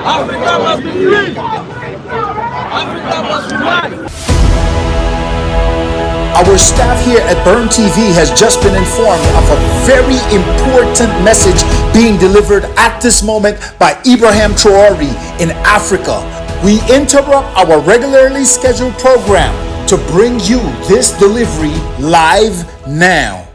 Africa must be free. Africa must unite. Our staff here at Berne TV has just been informed of a very important message being delivered at this moment by Ibrahim Traore in Africa. We interrupt our regularly scheduled program to bring you this delivery live now.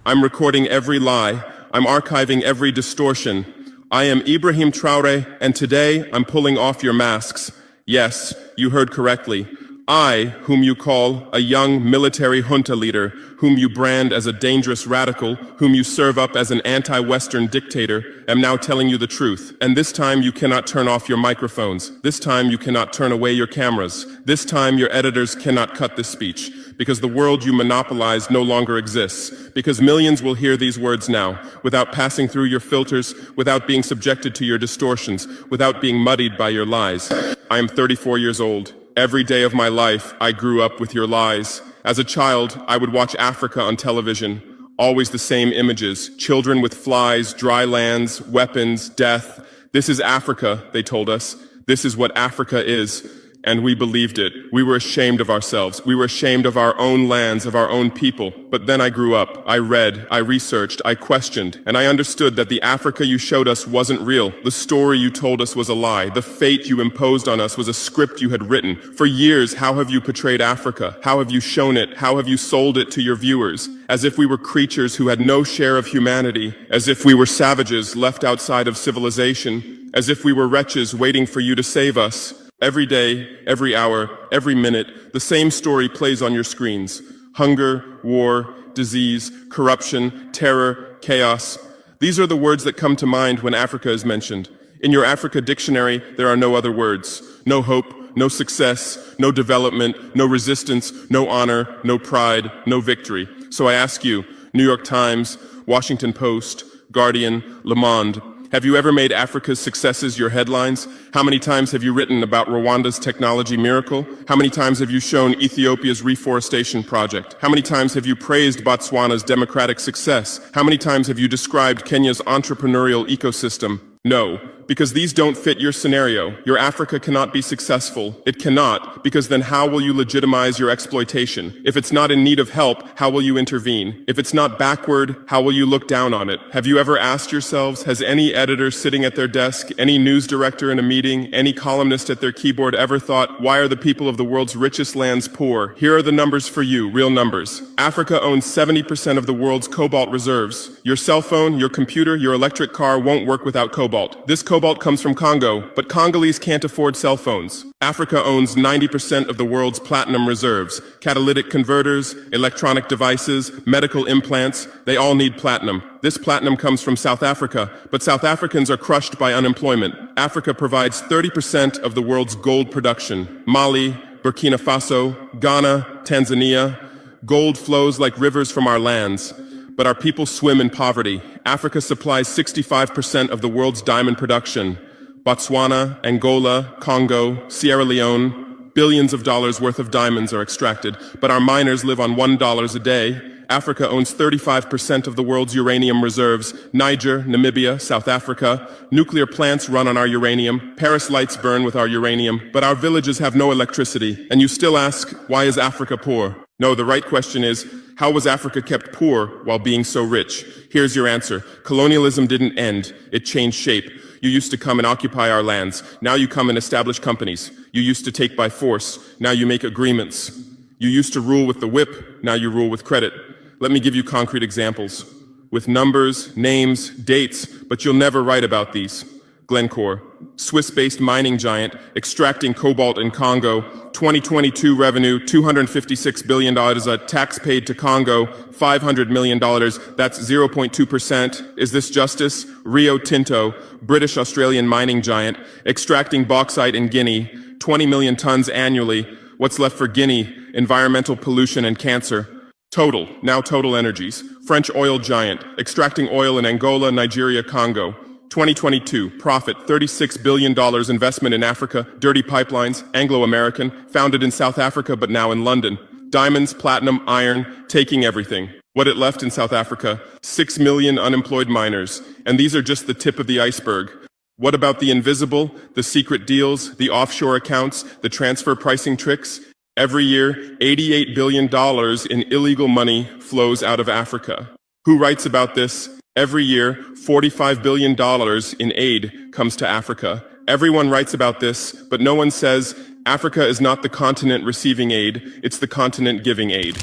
I'm recording every lie. I'm archiving every distortion. I am Ibrahim Traore, and today I'm pulling off your masks. Yes, you heard correctly. I, whom you call a young military junta leader, whom you brand as a dangerous radical, whom you serve up as an anti-Western dictator, am now telling you the truth. And this time you cannot turn off your microphones. This time you cannot turn away your cameras. This time your editors cannot cut this speech. Because the world you monopolize no longer exists. Because millions will hear these words now, without passing through your filters, without being subjected to your distortions, without being muddied by your lies. I am 34 years old. Every day of my life, I grew up with your lies. As a child, I would watch Africa on television. Always the same images. Children with flies, dry lands, weapons, death. This is Africa, they told us. This is what Africa is. And we believed it. We were ashamed of ourselves. We were ashamed of our own lands, of our own people. But then I grew up. I read, I researched, I questioned, and I understood that the Africa you showed us wasn't real. The story you told us was a lie. The fate you imposed on us was a script you had written. For years, how have you portrayed Africa? How have you shown it? How have you sold it to your viewers? As if we were creatures who had no share of humanity. As if we were savages left outside of civilization. As if we were wretches waiting for you to save us. Every day, every hour, every minute, the same story plays on your screens. Hunger, war, disease, corruption, terror, chaos. These are the words that come to mind when Africa is mentioned. In your Africa dictionary, there are no other words. No hope, no success, no development, no resistance, no honor, no pride, no victory. So I ask you, New York Times, Washington Post, Guardian, Le Monde, have you ever made Africa's successes your headlines? How many times have you written about Rwanda's technology miracle? How many times have you shown Ethiopia's reforestation project? How many times have you praised Botswana's democratic success? How many times have you described Kenya's entrepreneurial ecosystem? No, because these don't fit your scenario. Your Africa cannot be successful. It cannot, because then how will you legitimize your exploitation? If it's not in need of help, how will you intervene? If it's not backward, how will you look down on it? Have you ever asked yourselves, has any editor sitting at their desk, any news director in a meeting, any columnist at their keyboard ever thought, why are the people of the world's richest lands poor? Here are the numbers for you, real numbers. Africa owns 70% of the world's cobalt reserves. Your cell phone, your computer, your electric car won't work without cobalt. This cobalt comes from Congo, but Congolese can't afford cell phones. Africa owns 90% of the world's platinum reserves. Catalytic converters, electronic devices, medical implants, they all need platinum. This platinum comes from South Africa, but South Africans are crushed by unemployment. Africa provides 30% of the world's gold production. Mali, Burkina Faso, Ghana, Tanzania. Gold flows like rivers from our lands. But our people swim in poverty. Africa supplies 65% of the world's diamond production. Botswana, Angola, Congo, Sierra Leone, billions of dollars worth of diamonds are extracted, but our miners live on $1 a day. Africa owns 35% of the world's uranium reserves. Niger, Namibia, South Africa. Nuclear plants run on our uranium. Paris lights burn with our uranium. But our villages have no electricity. And you still ask, why is Africa poor? No, the right question is, how was Africa kept poor while being so rich? Here's your answer. Colonialism didn't end. It changed shape. You used to come and occupy our lands. Now you come and establish companies. You used to take by force. Now you make agreements. You used to rule with the whip. Now you rule with credit. Let me give you concrete examples. With numbers, names, dates, but you'll never write about these. Glencore, Swiss-based mining giant, extracting cobalt in Congo. 2022 revenue, $256 billion. A tax paid to Congo, $500 million. That's 0.2%. Is this justice? Rio Tinto, British-Australian mining giant, extracting bauxite in Guinea, 20 million tons annually. What's left for Guinea? Environmental pollution and cancer. Total, now Total Energies, French oil giant, extracting oil in Angola, Nigeria, Congo. 2022, profit, $36 billion investment in Africa, dirty pipelines, Anglo-American, founded in South Africa but now in London. Diamonds, platinum, iron, taking everything. What it left in South Africa, 6 million unemployed miners. And these are just the tip of the iceberg. What about the invisible, the secret deals, the offshore accounts, the transfer pricing tricks? Every year, $88 billion in illegal money flows out of Africa. Who writes about this? Every year, $45 billion in aid comes to Africa. Everyone writes about this, but no one says Africa is not the continent receiving aid, it's the continent giving aid.